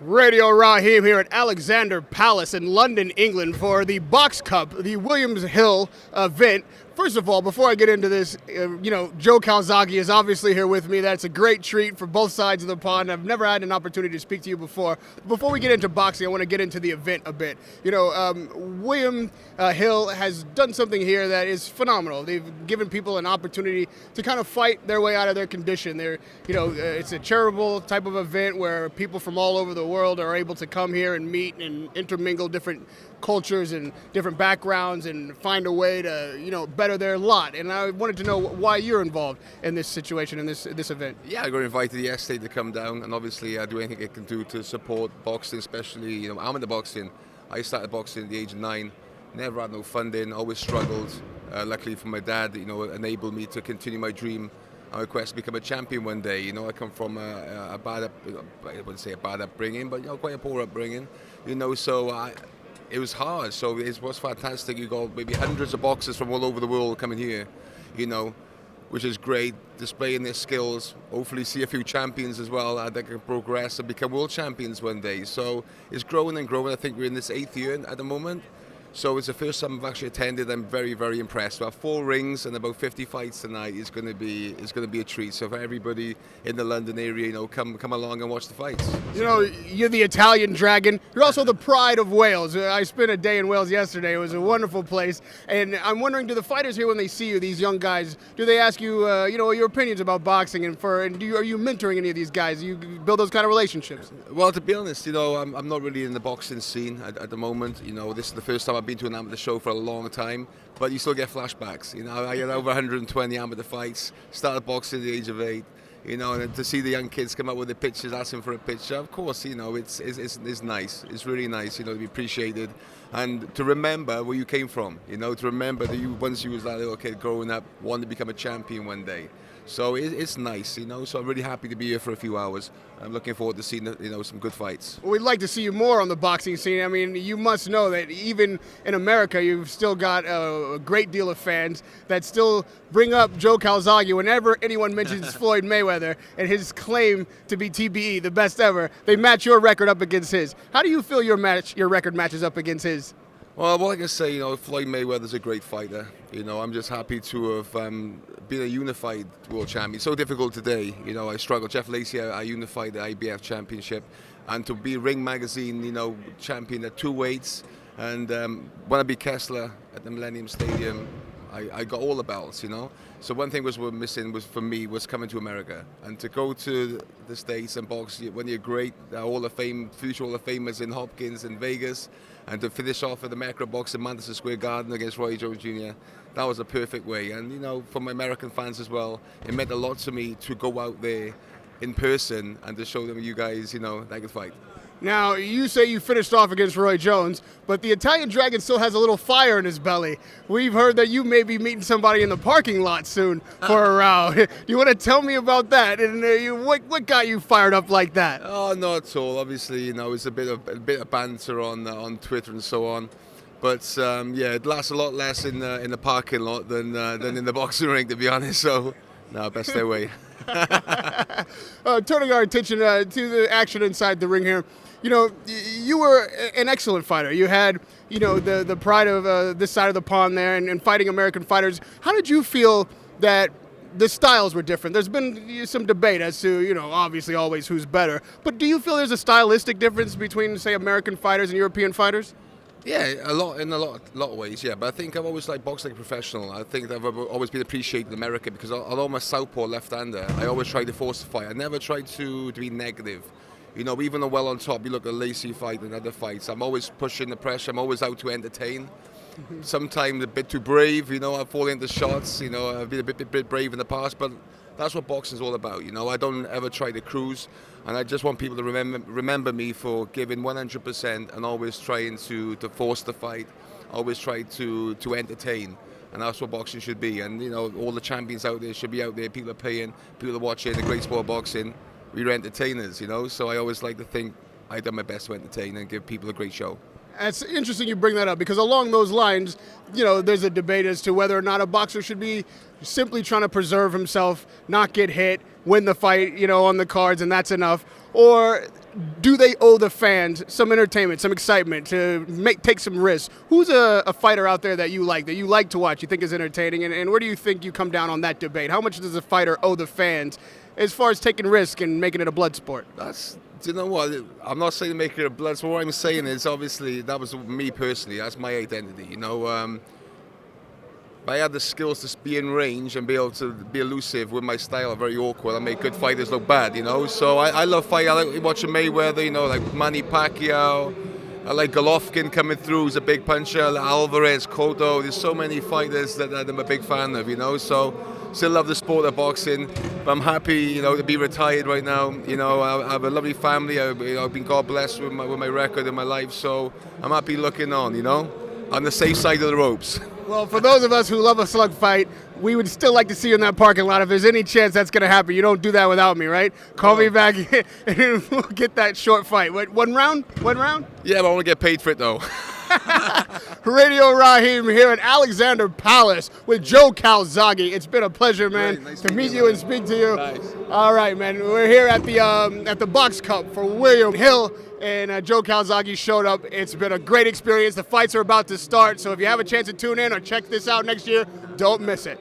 Radio Raheem here at Alexander Palace in London, England for the Box Cup, the Williams Hill event. First of all, before I get into this, Joe Calzaghe is obviously here with me. That's a great treat for both sides of the pond. I've never had an opportunity to speak to you before. Before we get into boxing, I want to get into the event a bit. William Hill has done something here that is phenomenal. They've given people an opportunity to kind of fight their way out of their condition. It's a charitable type of event where people from all over the world are able to come here and meet and intermingle different cultures and different backgrounds and find a way to, better their lot. And I wanted to know why you're involved in this situation, in this event. Yeah, I got invited yesterday to come down, and obviously I do anything I can do to support boxing, especially, I'm into boxing. I started boxing at the age of 9, never had no funding, always struggled. Luckily for my dad, enabled me to continue my dream. I request to become a champion one day. I come from a bad, I wouldn't say a bad upbringing, but quite a poor upbringing. It was hard. So it was fantastic. You got maybe hundreds of boxers from all over the world coming here, which is great, displaying their skills. Hopefully see a few champions as well that can progress and become world champions one day. So it's growing and growing. I think we're in this 8th year at the moment. So it's the first time I've actually attended. I'm very, very impressed. We have 4 rings and about 50 fights tonight. It's going to be a treat. So for everybody in the London area, come along and watch the fights. You're the Italian dragon. You're also the pride of Wales. I spent a day in Wales yesterday. It was a wonderful place. And I'm wondering, do the fighters here, when they see you, these young guys, do they ask you, your opinions about boxing and are you mentoring any of these guys? Do you build those kind of relationships? Well, to be honest, I'm not really in the boxing scene at the moment. This is the first time I've been to an amateur show for a long time, but you still get flashbacks. I had over 120 amateur fights, started boxing at the age of 8, and to see the young kids come up with their pictures, asking for a picture, of course, it's nice. It's really nice, to be appreciated and to remember where you came from, to remember that once you was that little kid growing up, wanted to become a champion one day. So it's nice, so I'm really happy to be here for a few hours. I'm looking forward to seeing, some good fights. Well, we'd like to see you more on the boxing scene. I mean, you must know that even in America, you've still got a great deal of fans that still bring up Joe Calzaghe whenever anyone mentions Floyd Mayweather and his claim to be TBE, the best ever. They match your record up against his. How do you feel your record matches up against his? Well, like I say, Floyd Mayweather's a great fighter. I'm just happy to have been a unified world champion. It's so difficult today. I struggled. Jeff Lacey, I unified the IBF championship. And to be Ring Magazine, champion at 2 weights. And when I beat Kessler at the Millennium Stadium, I got all the belts, So one thing we're missing for me was coming to America. And to go to the States and box when you're great, future Hall of Famers in Hopkins and Vegas, and to finish off at the Macro Box in Madison Square Garden against Roy Jones Jr., that was a perfect way. And, for my American fans as well, it meant a lot to me to go out there in person and to show them you guys, that I could fight. Now, you say you finished off against Roy Jones, but the Italian Dragon still has a little fire in his belly. We've heard that you may be meeting somebody in the parking lot soon for a round. Do you want to tell me about that? And what got you fired up like that? Oh, not at all. Obviously, it's a bit of banter on Twitter and so on. But it lasts a lot less in the parking lot than in the boxing ring, to be honest. So, no, best stay away. Turning our attention to the action inside the ring here. You were an excellent fighter. You had, the pride of this side of the pond there and fighting American fighters. How did you feel that the styles were different? There's been some debate as to, obviously always who's better. But do you feel there's a stylistic difference between, say, American fighters and European fighters? Yeah, in a lot of ways, yeah. But I think I've always liked boxing like a professional. I think I've always been appreciated in America because although I'm a southpaw left-hander, I always tried to force the fight. I never tried to be negative. Even though well on top, you look at Lacey fight and other fights, I'm always pushing the pressure. I'm always out to entertain. Sometimes a bit too brave, I fall into shots. I've been a bit brave in the past, but that's what boxing's all about. I don't ever try to cruise, and I just want people to remember me for giving 100% and always trying to force the fight, always try to entertain. And that's what boxing should be. And, all the champions out there should be out there. People are paying, people are watching the great sport of boxing. We're entertainers, so I always like to think I've done my best to entertain and give people a great show. It's interesting you bring that up because along those lines, there's a debate as to whether or not a boxer should be simply trying to preserve himself, not get hit, win the fight, you know, on the cards, and that's enough? Or do they owe the fans some entertainment, some excitement to take some risks? Who's a fighter out there that you like to watch, you think is entertaining, and where do you think you come down on that debate? How much does a fighter owe the fans as far as taking risk and making it a blood sport? Do you know what? I'm not saying make it a blood sport. What I'm saying is, obviously, that was me personally. That's my identity. You know, I had the skills to be in range and be able to be elusive with my style. Very awkward. I make good fighters look bad. You know, so I love fighting. I like watching Mayweather. You know, like Manny Pacquiao. I like Golovkin coming through. He's a big puncher. Alvarez, Cotto. There's so many fighters that I'm a big fan of. You know, so. Still love the sport of boxing, but I'm happy, you know, to be retired right now. You know, I have a lovely family. I've been God blessed with my record in my life, so I'm happy looking on. You know, on the safe side of the ropes. Well, for those of us who love a slug fight, we would still like to see you in that parking lot. If there's any chance that's going to happen, you don't do that without me, right? Call me back and we'll get that short fight. What, one round? One round? Yeah, but I want to get paid for it though. Radio Raheem here at Alexander Palace with Joe Calzaghe. It's been a pleasure, man, nice to meet you and speak to you. Nice. All right, man. We're here at the Box Cup for William Hill, and Joe Calzaghe showed up. It's been a great experience. The fights are about to start, so if you have a chance to tune in or check this out next year, don't miss it.